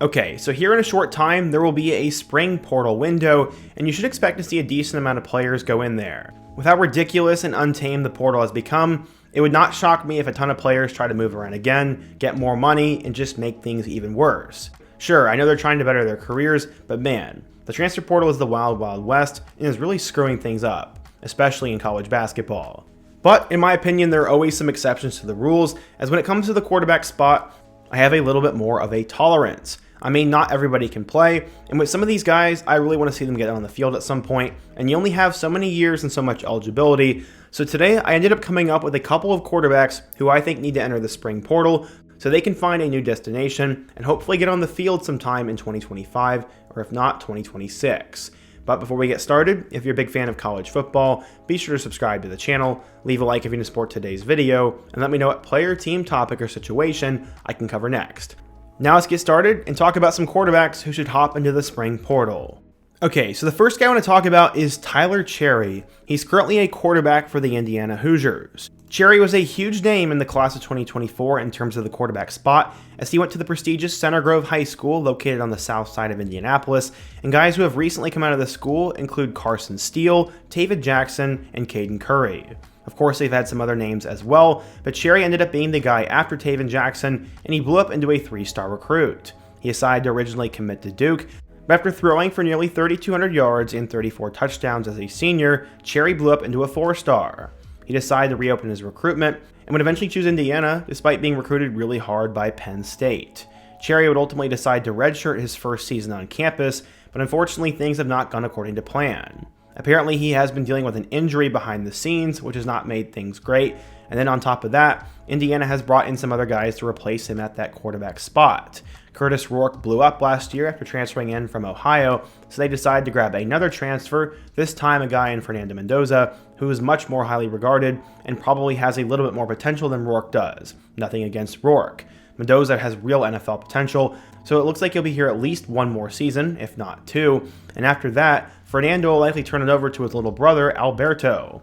Okay, so here in a short time, there will be a spring portal window, and you should expect to see a decent amount of players go in there. With how ridiculous and untamed the portal has become, it would not shock me if a ton of players try to move around again, get more money, and just make things even worse. Sure, I know they're trying to better their careers, but man, the transfer portal is the wild, wild west and is really screwing things up, especially in college basketball. But in my opinion, there are always some exceptions to the rules, as when it comes to the quarterback spot, I have a little bit more of a tolerance. I mean, not everybody can play, and with some of these guys, I really want to see them get on the field at some point, and you only have so many years and so much eligibility. So today, I ended up coming up with a couple of quarterbacks who I think need to enter the spring portal so they can find a new destination and hopefully get on the field sometime in 2025, or if not, 2026. But before we get started, if you're a big fan of college football, be sure to subscribe to the channel, leave a like if you want to support today's video, and let me know what player, team, topic, or situation I can cover next. Now let's get started and talk about some quarterbacks who should hop into the spring portal. Okay, so the first guy I want to talk about is Tyler Cherry. He's currently a quarterback for the Indiana Hoosiers. Cherry was a huge name in the class of 2024 in terms of the quarterback spot, as he went to the prestigious Center Grove High School located on the south side of Indianapolis, and guys who have recently come out of the school include Carson Steele, David Jackson, and Caden Curry. Of course, they've had some other names as well, but Cherry ended up being the guy after Taven Jackson, and he blew up into a 3-star recruit. He decided to originally commit to Duke, but after throwing for nearly 3,200 yards and 34 touchdowns as a senior, Cherry blew up into a 4-star. He decided to reopen his recruitment, and would eventually choose Indiana, despite being recruited really hard by Penn State. Cherry would ultimately decide to redshirt his first season on campus, but unfortunately things have not gone according to plan. Apparently, he has been dealing with an injury behind the scenes, which has not made things great. And then on top of that, Indiana has brought in some other guys to replace him at that quarterback spot. Curtis Rourke blew up last year after transferring in from Ohio, so they decided to grab another transfer, this time a guy in Fernando Mendoza, who is much more highly regarded and probably has a little bit more potential than Rourke does. Nothing against Rourke. Mendoza has real NFL potential, so it looks like he'll be here at least one more season, if not two, and after that, Fernando will likely turn it over to his little brother, Alberto.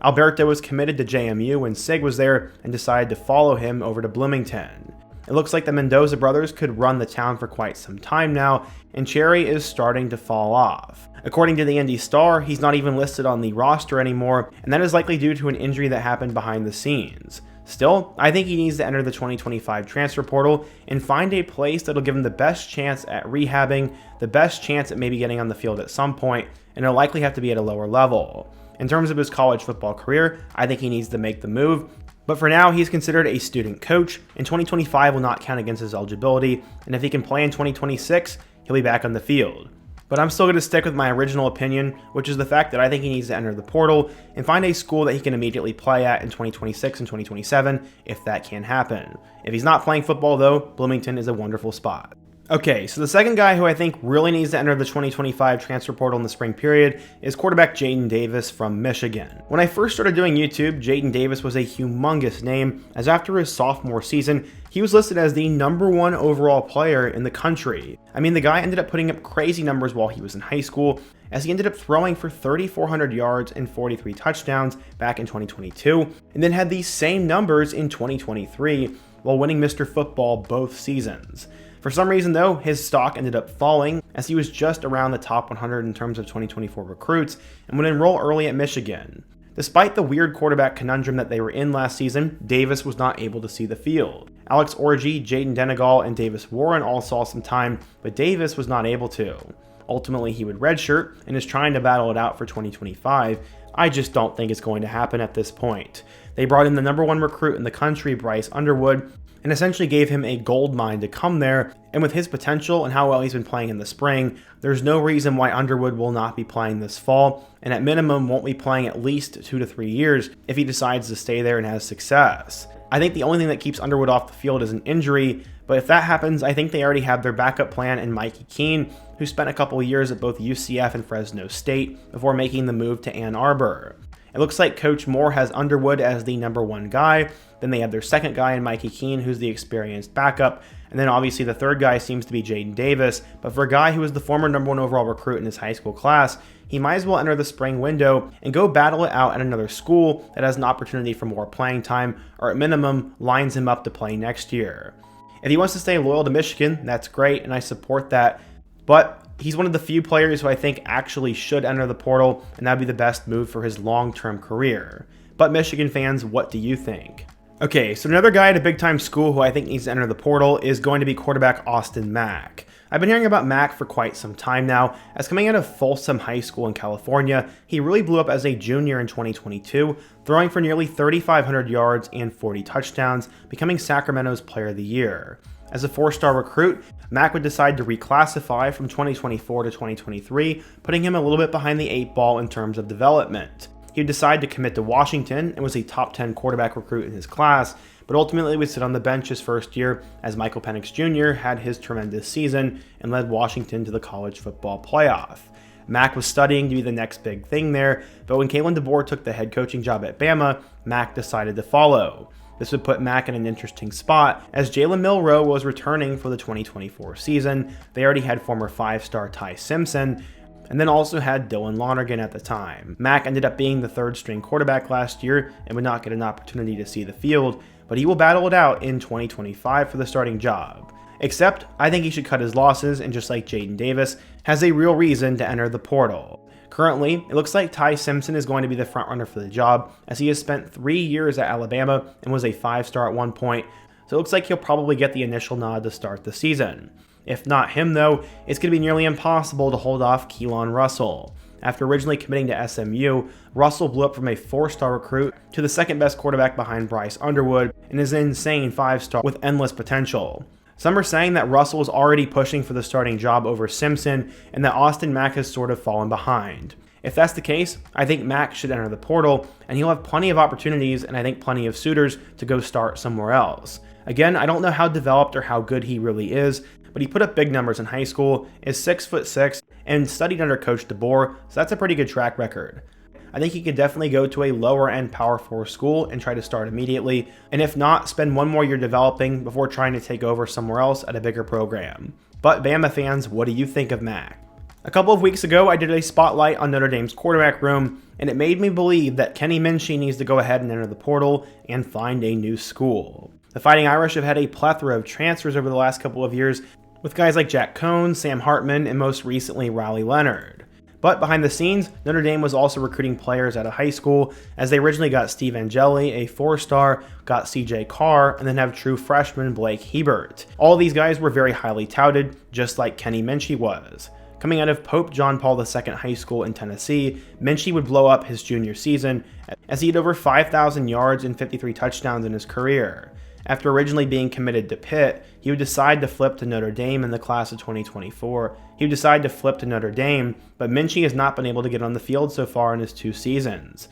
Alberto was committed to JMU when Sig was there and decided to follow him over to Bloomington. It looks like the Mendoza brothers could run the town for quite some time now, and Cherry is starting to fall off. According to the Indy Star, he's not even listed on the roster anymore, and that is likely due to an injury that happened behind the scenes. Still, I think he needs to enter the 2025 transfer portal and find a place that'll give him the best chance at rehabbing, the best chance at maybe getting on the field at some point, and it'll likely have to be at a lower level. In terms of his college football career, I think he needs to make the move, but for now, he's considered a student coach, and 2025 will not count against his eligibility, and if he can play in 2026, he'll be back on the field. But I'm still going to stick with my original opinion, which is the fact that I think he needs to enter the portal and find a school that he can immediately play at in 2026 and 2027, if that can happen. If he's not playing football though, Bloomington is a wonderful spot. Okay, so the second guy who I think really needs to enter the 2025 transfer portal in the spring period is quarterback Jadyn Davis from Michigan. When I first started doing YouTube, Jadyn Davis was a humongous name, as after his sophomore season, he was listed as the #1 overall player in the country. I mean, the guy ended up putting up crazy numbers while he was in high school, as he ended up throwing for 3,400 yards and 43 touchdowns back in 2022, and then had these same numbers in 2023 while winning Mr. Football both seasons. For some reason though, his stock ended up falling, as he was just around the top 100 in terms of 2024 recruits and would enroll early at Michigan. Despite the weird quarterback conundrum that they were in last season, Davis was not able to see the field. Alex Orji, Jaden Denegal, and Davis Warren all saw some time, but Davis was not able to. Ultimately, he would redshirt and is trying to battle it out for 2025. I just don't think it's going to happen at this point. They brought in the #1 recruit in the country, Bryce Underwood, and essentially gave him a gold mine to come there, and with his potential and how well he's been playing in the spring, there's no reason why Underwood will not be playing this fall, and at minimum won't be playing at least 2 to 3 years if he decides to stay there and has success. I think the only thing that keeps Underwood off the field is an injury, but if that happens, I think they already have their backup plan in Mikey Keene, who spent a couple of years at both UCF and Fresno State before making the move to Ann Arbor. It looks like Coach Moore has Underwood as the #1 guy, then they have their second guy in Mikey Keene, who's the experienced backup, and then obviously the third guy seems to be Jadyn Davis, but for a guy who was the former #1 overall recruit in his high school class, he might as well enter the spring window and go battle it out at another school that has an opportunity for more playing time, or at minimum, lines him up to play next year. If he wants to stay loyal to Michigan, that's great, and I support that. But he's one of the few players who I think actually should enter the portal, and that'd be the best move for his long-term career. But Michigan fans, what do you think? Okay, so another guy at a big-time school who I think needs to enter the portal is going to be quarterback Austin Mack. I've been hearing about Mack for quite some time now, as coming out of Folsom High School in California, he really blew up as a junior in 2022, throwing for nearly 3,500 yards and 40 touchdowns, becoming Sacramento's Player of the Year. As a 4-star recruit, Mack would decide to reclassify from 2024 to 2023, putting him a little bit behind the 8 ball in terms of development. He would decide to commit to Washington and was a top 10 quarterback recruit in his class, but ultimately would sit on the bench his first year as Michael Penix Jr. had his tremendous season and led Washington to the college football playoff. Mack was studying to be the next big thing there, but when Kalen DeBoer took the head coaching job at Bama, Mack decided to follow. This would put Mack in an interesting spot, as Jalen Milroe was returning for the 2024 season. They already had former 5-star Ty Simpson, and then also had Dylan Lonergan at the time. Mack ended up being the 3rd-string quarterback last year and would not get an opportunity to see the field, but he will battle it out in 2025 for the starting job. Except, I think he should cut his losses and, just like Jaden Davis, has a real reason to enter the portal. Currently, it looks like Ty Simpson is going to be the frontrunner for the job, as he has spent 3 years at Alabama and was a 5-star at one point, so it looks like he'll probably get the initial nod to start the season. If not him though, it's going to be nearly impossible to hold off Keelan Russell. After originally committing to SMU, Russell blew up from a 4-star recruit to the 2nd best quarterback behind Bryce Underwood and is an insane 5-star with endless potential. Some are saying that Russell is already pushing for the starting job over Simpson and that Austin Mack has sort of fallen behind. If that's the case, I think Mack should enter the portal, and he'll have plenty of opportunities and I think plenty of suitors to go start somewhere else. Again, I don't know how developed or how good he really is, but he put up big numbers in high school, is 6'6", and studied under Coach DeBoer, so that's a pretty good track record. I think he could definitely go to a lower-end Power 4 school and try to start immediately, and if not, spend 1 more year developing before trying to take over somewhere else at a bigger program. But Bama fans, what do you think of Mack? A couple of weeks ago, I did a spotlight on Notre Dame's quarterback room, and it made me believe that Kenny Minchey needs to go ahead and enter the portal and find a new school. The Fighting Irish have had a plethora of transfers over the last couple of years, with guys like Jack Cohn, Sam Hartman, and most recently Riley Leonard. But behind the scenes, Notre Dame was also recruiting players out of high school, as they originally got Steve Angeli, a 4-star, got CJ Carr, and then have true freshman Blake Hebert. All these guys were very highly touted, just like Kenny Minchey was. Coming out of Pope John Paul II High School in Tennessee, Minchey would blow up his junior season, as he had over 5,000 yards and 53 touchdowns in his career. After originally being committed to Pitt, he would decide to flip to Notre Dame in the class of 2024. He would decide to flip to Notre Dame, but Minchey has not been able to get on the field so far in his 2 seasons.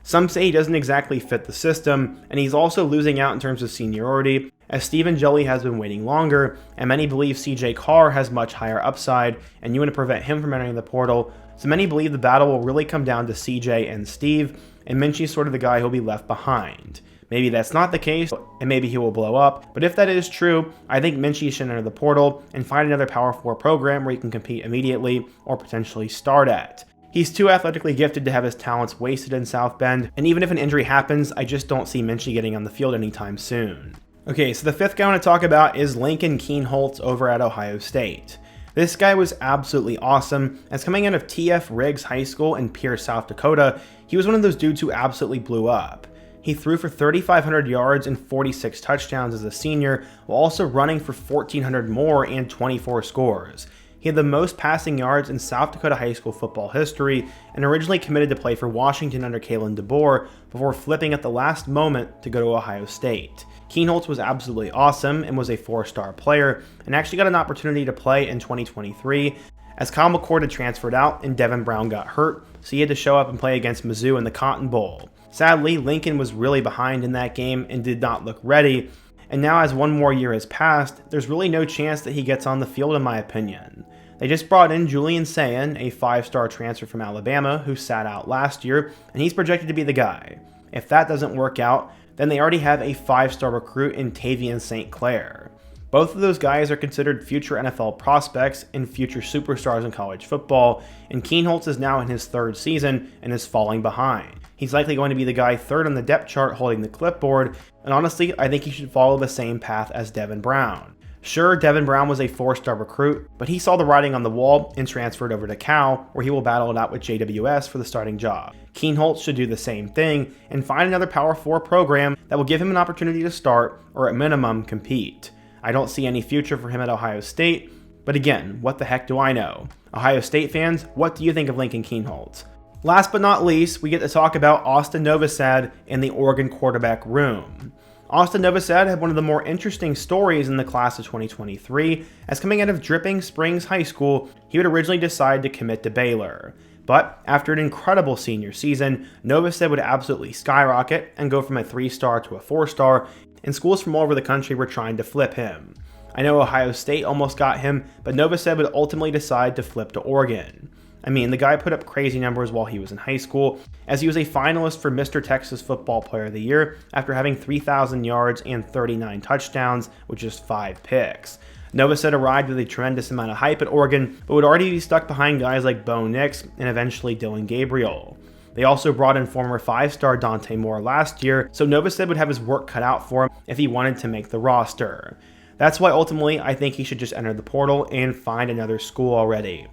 Some say he doesn't exactly fit the system, and he's also losing out in terms of seniority, as Steve Angeli has been waiting longer, and many believe CJ Carr has much higher upside, and you want to prevent him from entering the portal, so many believe the battle will really come down to CJ and Steve, and Minchey's sort of the guy who'll be left behind. Maybe that's not the case, and maybe he will blow up, but if that is true, I think Minchey should enter the portal and find another Power 4 program where he can compete immediately or potentially start at. He's too athletically gifted to have his talents wasted in South Bend, and even if an injury happens, I just don't see Minchey getting on the field anytime soon. Okay, so the 5th guy I want to talk about is Lincoln Kienholz over at Ohio State. This guy was absolutely awesome, as coming out of TF Riggs High School in Pierce, South Dakota, he was one of those dudes who absolutely blew up. He threw for 3,500 yards and 46 touchdowns as a senior, while also running for 1,400 more and 24 scores. He had the most passing yards in South Dakota high school football history, and originally committed to play for Washington under Kalen DeBoer before flipping at the last moment to go to Ohio State. Kienholz was absolutely awesome and was a 4-star player, and actually got an opportunity to play in 2023, as Kyle McCord had transferred out and Devin Brown got hurt, so he had to show up and play against Mizzou in the Cotton Bowl. Sadly, Lincoln was really behind in that game and did not look ready, and now as 1 more year has passed, there's really no chance that he gets on the field in my opinion. They just brought in Julian Sayin, a 5-star transfer from Alabama who sat out last year, and he's projected to be the guy. If that doesn't work out, then they already have a 5-star recruit in Tavian St. Clair. Both of those guys are considered future NFL prospects and future superstars in college football, and Kienholz is now in his 3rd season and is falling behind. He's likely going to be the guy 3rd on the depth chart holding the clipboard, And honestly, I think he should follow the same path as Devin Brown. Sure, Devin Brown was a 4-star recruit, but he saw the writing on the wall and transferred over to Cal, where he will battle it out with JWS for the starting job. Kienholz should do the same thing and find another Power 4 program that will give him an opportunity to start, or at minimum, compete. I don't see any future for him at Ohio State, but again, what the heck do I know? Ohio State fans, what do you think of Lincoln Kienholz? Last but not least, we get to talk about Austin Novosad in the Oregon quarterback room. Austin Novosad had one of the more interesting stories in the class of 2023, as coming out of Dripping Springs High School, he would originally decide to commit to Baylor. But after an incredible senior season, Novosad would absolutely skyrocket and go from a 3-star to a 4-star, and schools from all over the country were trying to flip him. I know Ohio State almost got him, but Novosad would ultimately decide to flip to Oregon. I mean, the guy put up crazy numbers while he was in high school, as he was a finalist for Mr. Texas Football Player of the Year after having 3,000 yards and 39 touchdowns with just 5 picks. Novosad arrived with a tremendous amount of hype at Oregon, but would already be stuck behind guys like Bo Nix and eventually Dillon Gabriel. They also brought in former 5-star Dante Moore last year, so Novosad would have his work cut out for him if he wanted to make the roster. That's why ultimately I think he should just enter the portal and find another school already.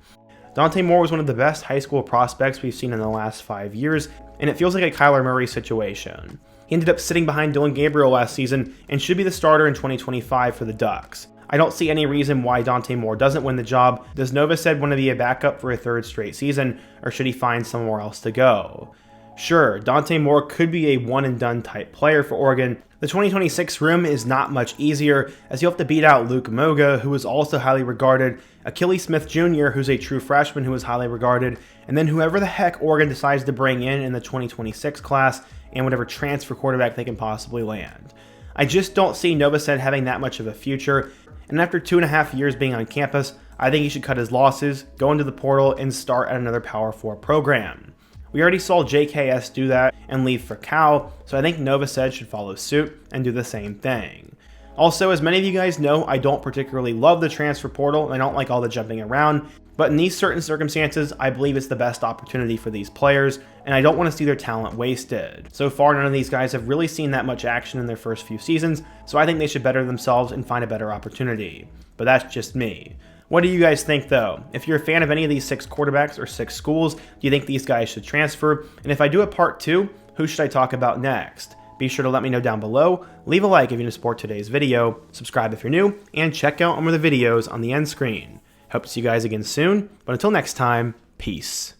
Dante Moore was one of the best high school prospects we've seen in the last 5 years, and it feels like a Kyler Murray situation. He ended up sitting behind Dillon Gabriel last season and should be the starter in 2025 for the Ducks. I don't see any reason why Dante Moore doesn't win the job. Does Novosad want to be a backup for a 3rd straight season, or should he find somewhere else to go? Sure, Dante Moore could be a one-and-done type player for Oregon. The 2026 room is not much easier, as you'll have to beat out Luke Moga, who is also highly regarded, Achilles Smith Jr., who's a true freshman who is highly regarded, and then whoever the heck Oregon decides to bring in the 2026 class, and whatever transfer quarterback they can possibly land. I just don't see Novosad having that much of a future, and after 2.5 years being on campus, I think he should cut his losses, go into the portal, and start at another Power 4 program. We already saw JKS do that and leave for Cal, so I think Novosad should follow suit and do the same thing. Also, as many of you guys know, I don't particularly love the transfer portal and I don't like all the jumping around, but in these certain circumstances, I believe it's the best opportunity for these players, and I don't want to see their talent wasted. So far, none of these guys have really seen that much action in their first few seasons, so I think they should better themselves and find a better opportunity. But that's just me. What do you guys think though? If you're a fan of any of these 6 quarterbacks or 6 schools, do you think these guys should transfer? And if I do a part 2, who should I talk about next? Be sure to let me know down below, leave a like if you want to support today's video, subscribe if you're new, and check out more of the videos on the end screen. Hope to see you guys again soon, but until next time, peace.